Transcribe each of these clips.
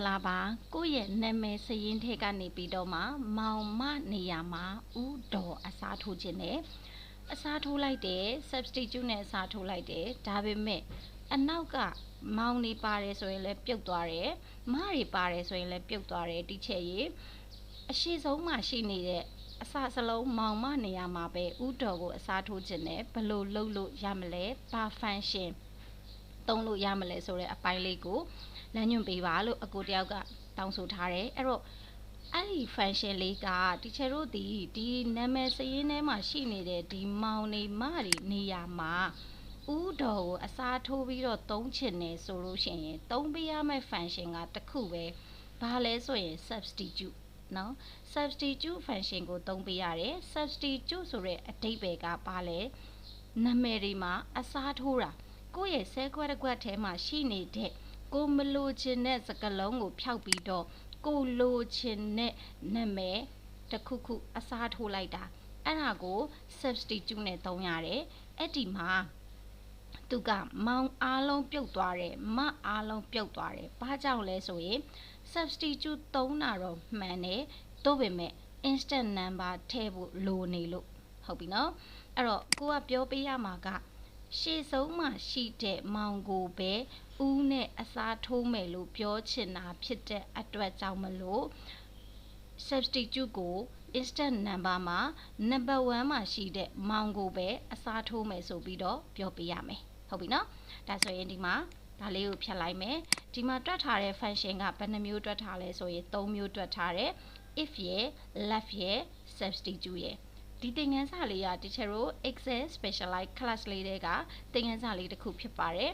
လာပါကိုယ့်ရဲ့နာမည်စရင်းထဲကနေပြီးတော့မှမောင်မနေရာမှာဥတော်အစားထိုးခြင်းနဲ့အစားထိုးလိုက်တယ် substitute နဲ့အစားထိုးလိုက်တယ်ဒါပေမဲ့အနောက်ကမောင်နေပါတယ်ဆိုရင်လည်းပြုတ်သွားတယ်မတွေပါတယ်ဆိုရင်လည်းပြုတ်သွားတယ်ဒီချက်ရေးအရှိဆုံးမှရှိနေတဲ့အစစလုံးမောင်မနေရာမှာပဲဥတော်ကိုအစားထိုးခြင်းနဲ့ဘယ်လိုလုပ်လို့ရမလဲဘာ function သုံးလို့ရမလဲဆိုတဲ့အပိုင်းလေးကိုလမ်းညွှန်ပေးပါလို့အကိုတယောက်ကတောင်းဆိုထားတယ်အဲ့တော့အဲ့ဒီ function လေးကတီချာတို့ဒီနာမည်စရင်းထဲမှာရှိနေတဲ့ဒီမောင်နေမတွေနေရာမှာဥတော်ကိုအစားထိုးပြီးတော့သုံးချင်တယ်ဆိုလို့ရှိရင်သုံးပေးရမယ့် function ကတစ်ခုပဲဘာလဲဆိုရင် substitute နော် substitute function ကိုသုံးပေးရတယ် substitute ဆိုတဲ့အဓိပ္ပာယ်ကဘာလဲနာမည်တွေမှာအစားထိုးတာကိုယ့်ရဲ့ဆဲခွက်တစ်ခွက်ထဲမှာရှိနေတဲ့ကိုမလိုချင်တဲ့စကားလုံးကိုဖျောက်ပြီးတော့ကိုလိုချင်တဲ့နာမည်တစ်ခုခုအစားထိုးလိုက်တာအဲ့ဒါကို substitute နဲ့သုံးရတယ်အဲ့ဒီမှာသူကမောင်အားလုံးပြုတ်သွားတယ်မအားလုံးပြုတ်သွားတယ်ဘာကြောင့်လဲဆိုရင် substitute သုံးတာတော့မှန်တယ်သို့ပေမဲ့ instant number ထည့်ဖို့လိုနေလို့ဟုတ်ပြီနော်အဲ့တော့ကိုကပြောပေးရမှာကရှေ့ဆုံးမှာရှိတဲ့မောင်ကိုပဲဦးနဲ့အစားထိုးမယ်လို့ပြောချင်တာဖြစ်တဲ့အတွက်ကြောင့်မလို့ substitute ကို instant number မှာ number 1မှာရှိတဲ့မောင်ကိုပဲအစားထိုးမယ်ဆိုပြီးတော့ပြောပေးရမယ်ဟုတ်ပြီနော်ဒါဆိုရင်ဒီမှာဒါလေးကိုဖြတ်လိုက်မယ်ဒီမှာတွက်ထားတဲ့ function ကဘယ်နှမျိုးတွက်ထားလဲဆိုရင်3မျိုးတွက်ထားတယ် if ရဲ့ left ရဲ့ substitute ရဲ့ဒီသင်ခန်းစာလေးကတချို့တို့ Excel specialized class လေးတွေကသင်ခန်းစာလေးတစ်ခုဖြစ်ပါတယ်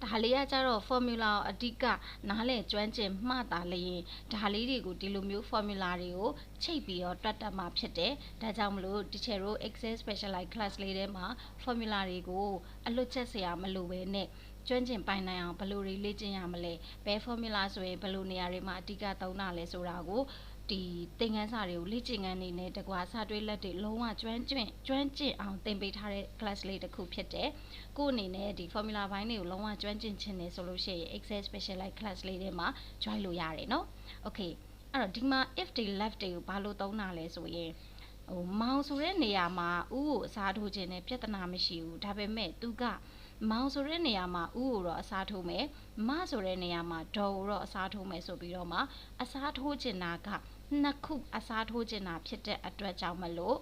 ဒါလေးကကြတော့ formula ကိုအဓိကနားလည်ကျွမ်းကျင်မှတာလျင်ဒါလေးတွေကိုဒီလိုမျိုး formula တွေကိုချိတ်ပြီးတော့တွက်တတ်မှာဖြစ်တယ်ဒါကြောင့်မလို့တချို့တို့ Excel specialized class လေးထဲမှာ formula တွေကိုအလွတ်ချက်စရာမလိုပဲနဲ့ကျွမ်းကျင်ပိုင်နိုင်အောင်ဘယ်လိုတွေလေ့ကျင့်ရမလဲဘယ် formula ဆိုရင်ဘယ်လိုနေရာတွေမှာအဓိကသုံးတာလဲဆိုတာကိုဒီသင်ခန်းစာတွေကိုလေ့ကျင့်ခန်းနေနဲ့တကွာစာတွေးလက်တွေလုံးဝကျွမ်းကျင်အောင်သင်ပေးထားတဲ့ class လေးတစ်ခုဖြစ်တယ်။ကို့အနေနဲ့ဒီ formula ဘိုင်းတွေကိုလုံးဝကျွမ်းကျင်ချင်တယ်ဆိုလို့ရှိရင် Excel specialized class လေးတွေမှာ join လို့ရတယ်နော်။ Okay အဲ့တော့ဒီမှာ if တွေ left တွေကိုဘာလို့သုံးတာလဲဆိုရင်မောင်ဆိုတဲ့နေရာမှာဥကိုအစားထိုးခြင်းနဲ့ပြဿနာမရှိဘူးဒါပေမဲ့သူကမောင်ဆိုတဲ့နေရာမှာဥကိုတော့အစားထိုးမယ်မဆိုတဲ့နေရာမှာဒေါ်ကိုတော့အစားထိုးမယ်ဆိုပြီးတော့မှအစားထိုးချင်တာကနှစ်ခုအစားထိုးချင်တာဖြစ်တဲ့အတွက်ကြောင့်မလို့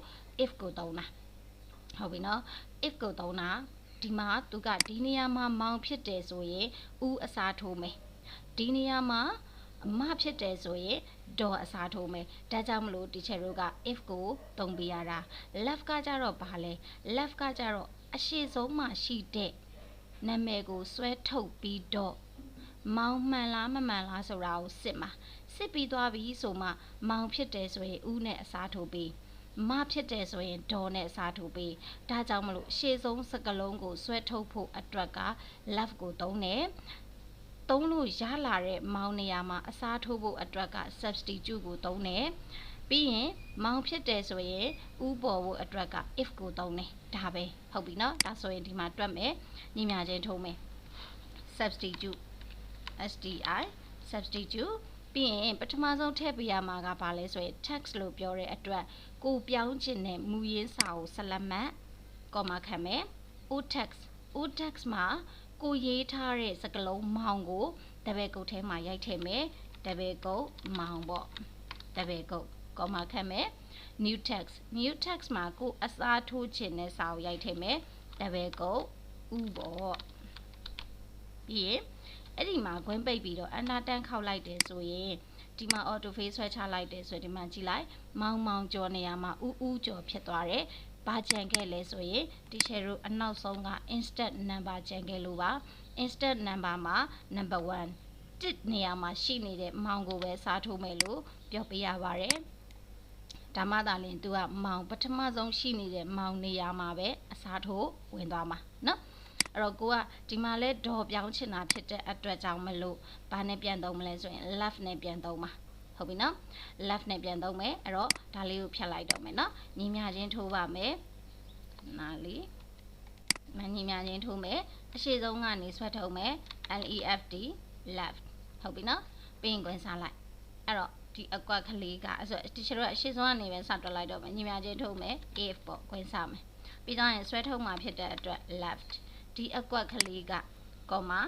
if ကိုသုံးတာဟုတ်ပြီနော် if ကိုသုံးတာဒီမှာသူကဒီနေရာမှာမောင်ဖြစ်တယ်ဆိုရင်ဥအစားထိုးမယ်ဒီနေရာမှာမဖြစ်တယ်ဆိုရင်ဒေါ်အစားထိုးမယ်ဒါကြောင့်မလို့ teacher တို့က if ကိုသုံးပေးရတာ left ကကြတော့ဘာလဲ left ကကြတော့အရှိဆုံးမှရှိတဲ့နာမည်ကိုဆွဲထုတ်ပြီးတော့မောင်မှန်လားမမှန်လားဆိုတာကိုစစ်မှာစစ်ပြီးသွားပြီဆိုမှမောင်ဖြစ်တယ်ဆိုရင်ဦးနဲ့အစားထိုးပြီးမဖြစ်တယ်ဆိုရင်ဒေါ်နဲ့အစားထိုးပြီးဒါကြောင့်မလို့ရှေ့ဆုံးစကလုံးကိုဆွဲထုတ်ဖို့အတွက်က left ကိုသုံးတယ်သုံးလို့ရလာတဲ့မောင်နေရာမှာအစားထိုးဖို့အတွက်က substitute ကိုသုံးတယ်ပြီးရင်မောင်ဖြစ်တယ်ဆိုရင်ဥပေါ်ဖို့အတွက်က if ကိုသုံးတယ်ဒါပဲဟုတ်ပြီနော်ဒါဆိုရင်ဒီမှာတွက်မယ်ညီမြချင်းထိုးမယ် substitute sti substitute ပြီးရင်ပထမဆုံးထည့်ပေးရမှာကဘာလဲဆိုရင် text လို့ပြောတဲ့အတွက်ကိုပြောင်းခြင်းနဲ့မူရင်းစာကိုဆက်လက်မှတ် comma ခံမယ် o text မှာကိုရေးထားတဲ့စကားလုံးမောင်ကိုတပည့်ကုတ်ထဲမှာရိုက်ထည့်မယ်တပည့်ကုတ်မောင်ပေါ့တပည့်ကုတ် comma ခံမယ် new text မှာကိုအစားထိုးခြင်းနဲ့စာကိုရိုက်ထည့်မယ်တပည့်ကုတ်ဥပေါ့ပြီးရင်အဲ့ဒီမှာခွင်းပိတ်ပြီးတော့ enter တန်းခောက်လိုက်တယ်ဆိုရင်ဒီမှာ auto fill ဆွဲချလိုက်တယ်ဆိုရင်ဒီမှာကြည့်လိုက်မောင်ကျော်နေရာမှာဥကျော်ဖြစ်သွားတယ်ဘာကြံခဲ့လဲဆိုရင်ဒီ share တို့အနောက်ဆုံးက instant number ကြံခဲ့လို့ပါ instant number မှာ number 1တစ်နေရာမှာရှိနေတဲ့မောင်ကိုပဲစားထိုးမယ်လို့ပြောပြရပါတယ်ဒါမှသာလျှင်သူကမောင်ပထမဆုံးရှိနေတဲ့မောင်နေရာမှာပဲအစားထိုးဝင်သွားမှာနော်အဲ့တော့ကိုကဒီမှာလဲဒေါ်ပြောင်းချင်တာဖြစ်တဲ့အတွက်ကြောင့်မလို့ဘာနဲ့ပြန်သုံးမလဲဆိုရင် left နဲ့ပြန်သုံးပါဟုတ်ပြီနော် left နဲ့ပြန်သုံးမယ်အဲ့တော့ဒါလေးကိုဖြတ်လိုက်တော့မယ်နော်ညီမြချင်းထိုးပါမယ်နားလေးညီမြချင်းထိုးမယ်အရှိဆုံးကနေဆွဲထုတ်မယ် left left ဟုတ်ပြီနော်ပြီးရင်ခွင်စားလိုက်အဲ့တော့ဒီအကွက်ကလေးကအဲ့ဆိုတီချာတို့အရှိဆုံးကနေပဲစတွက်လိုက်တော့မယ်ညီမချင်းထုတ်မယ် if ပေါ့ခွင်စားမယ်ပြီးတော့ရင်ဆွဲထုတ်မှာဖြစ်တဲ့အတွက် left ဒီအကွက်ကလေးက comma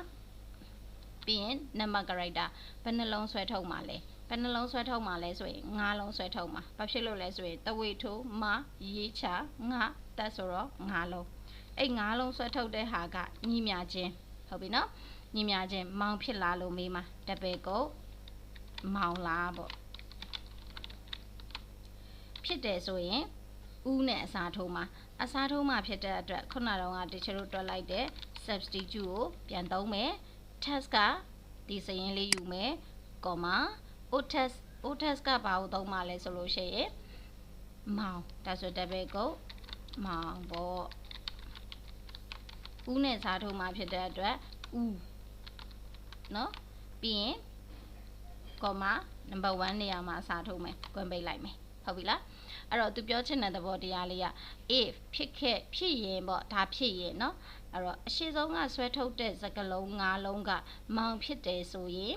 ပြီးရင် number character ဘယ်နှလုံးဆွဲထုတ်မှာလဲဘယ်နှလုံးဆွဲထုတ်မှာလဲဆိုရင်9လုံးဆွဲထုတ်မှာဘာဖြစ်လို့လဲဆိုရင်တဝေထိုးမရေးချငါတက်ဆိုတော့9လုံးအဲ့9လုံးဆွဲထုတ်တဲ့ဟာကညီမြချင်းဟုတ်ပြီနော်ညီမြချင်းမောင်ဖြစ်လားလို့မေးမှာတပည့်ကိုမောင်လားပေါ့ဖြစ်တယ်ဆိုရင်ဦးနဲ့အစားထိုးမှာအစားထိုးမှာဖြစ်တဲ့အတွက်ခုနကတော့တချို့တို့တွက်လိုက်တဲ့ substitute ကိုပြန်သုံးမယ် test ကဒီစရင်းလေးယူမယ် comma o test ကဘာကိုသုံးမှာလဲဆိုလို့ရှိရင်မောင်ဒါဆိုတပည့်ကိုမောင်ပေါ့ဦးနဲ့စားထိုးမှာဖြစ်တဲ့အတွက်ဦးနော်ပြီးရင် comma number 1နေရာမှာစားထိုးမယ်ကွန်ပိတ်လိုက်မယ်ဟုတ်ပြီလားအဲ့တော့သူပြောချင်တဲ့သဘောတရားလေးက if ဖြစ်ရင်ပေါ့ဒါဖြစ်ရင်เนาะအဲ့တော့အရှိဆုံးကဆွဲထုတ်တဲ့စကားလုံး9လုံးကမောင်ဖြစ်တယ်ဆိုရင်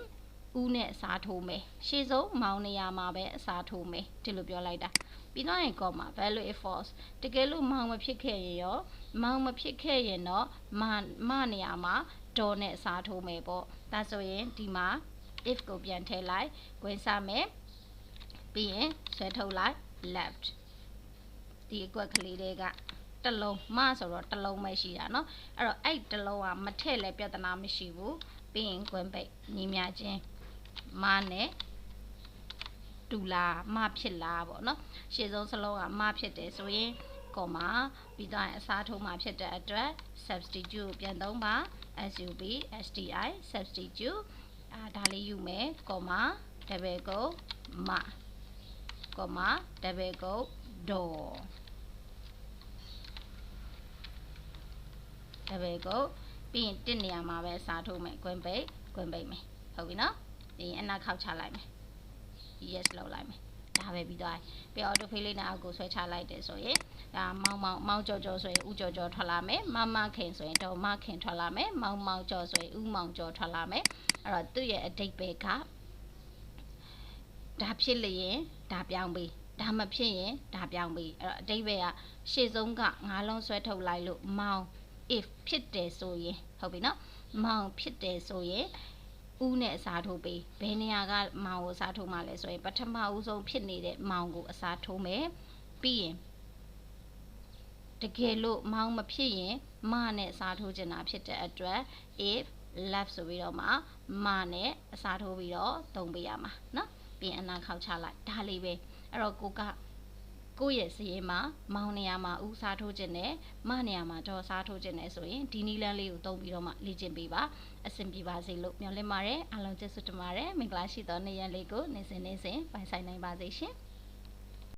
ဦးနဲ့အစားထိုးမယ်ရှေ့ဆုံးမောင်နေရာမှာပဲအစားထိုးမယ်ဒီလိုပြောလိုက်တာပြီးတော့ရင် comma value is false တကယ်လို့မောင်မဖြစ်ခဲ့ရင်ရောမောင်မဖြစ်ခဲ့ရင်တော့မနေရာမှာဒေါ်နဲ့အစားထိုးမယ်ပေါ့ဒါဆိုရင်ဒီမှာ if ကိုပြန်ထည့်လိုက်ဝင်စားမယ်ပြီးရင်ဆွဲထုတ်လိုက် left ဒီအကွက်ကလေးတွေကတလုံးမဆိုတော့တလုံးပဲရှိတာเนาะအဲ့တော့အဲ့တလုံးကမထည့်လဲပြဿနာမရှိဘူးပြီးရင်ကွန်ပိတ်ညီမြချင်းမနဲ့တူလားမဖြစ်လားပေါ့เนาะရှေ့ဆုံးစလုံးကမဖြစ်တယ်ဆိုရင် comma ပြီးတော့အစားထိုးမှာဖြစ်တဲ့အတွက် substitute ပြန်သုံးပါ sub sti substitute ဒါလေးယူမယ် comma တပည့်ကိုမcomma တပည့်ကိုဒေါ်တပည့်ကိုပြီးရင်တစ်နေရာမှာပဲစားထိုးမယ်ကွန်ပိတ်မယ်ဟုတ်ပြီနော်ပြီးရင်အနာခောက်ချလိုက်မယ် yes လောက်လိုက်မယ်ဒါပဲပြီးသွားပြီ auto fill လေးနဲ့အောက်ကိုဆွဲချလိုက်တယ်ဆိုရင်ဒါမောင်ကြောဆိုရင်ဦးကြောထွက်လာမယ်မခင်ဆိုရင်ဒေါ်မခင်ထွက်လာမယ်မောင်ကြောဆိုရင်ဦးမောင်ကြောထွက်လာမယ်အဲ့တော့သူ့ရဲ့အဓိပ္ပာယ်ကဒါဖြစ်လျင်ဒါပြောင်းပြီးဒါမဖြစ်ရင်ဒါပြောင်းပြီးအဲ့တော့အဓိပ္ပာယ်ကရှေ့ဆုံးက9လုံးဆွဲထုတ်လိုက်လို့မောင် if ဖြစ်တယ်ဆိုရင်ဟုတ်ပြီနော်မောင်ဖြစ်တယ်ဆိုရင်ဦးနဲ့အစားထိုးပြီးဘယ်နေရာကမောင်ကိုအစားထိုးမှလဲဆိုရင်ပထမဦးဆုံးဖြစ်နေတဲ့မောင်ကိုအစားထိုးမယ်ပြီးရင်တကယ်လို့မောင်မဖြစ်ရင်မနဲ့အစားထိုးချင်တာဖြစ်တဲ့အတွက် if left ဆိုပြီးတော့မှမနဲ့အစားထိုးပြီးတော့သုံးပေးရမှာနော်ပြီးရင်အနာခောက်ချလိုက်ဒါလေးပဲအဲ့တော့ကိုယ့်ရဲ့စရေးမှာမောင်နေရာမှာဦးစားထိုးခြင်းနဲ့မနေရာမှာဒေါ်စားထိုးခြင်းနဲ့ဆိုရင်ဒီနီလန်းလေးကိုသုံးပြီးတော့မှလေ့ကျင့်ပေးပါအဆင်ပြေပါစေလို့မျှော်လင့်ပါတယ်အားလုံးကျေးဇူးတင်ပါတယ်မင်္ဂလာရှိသောနေ့ရက်လေးကိုနေ့စဉ်ပိုင်ဆိုင်နိုင်ပါစေရှင်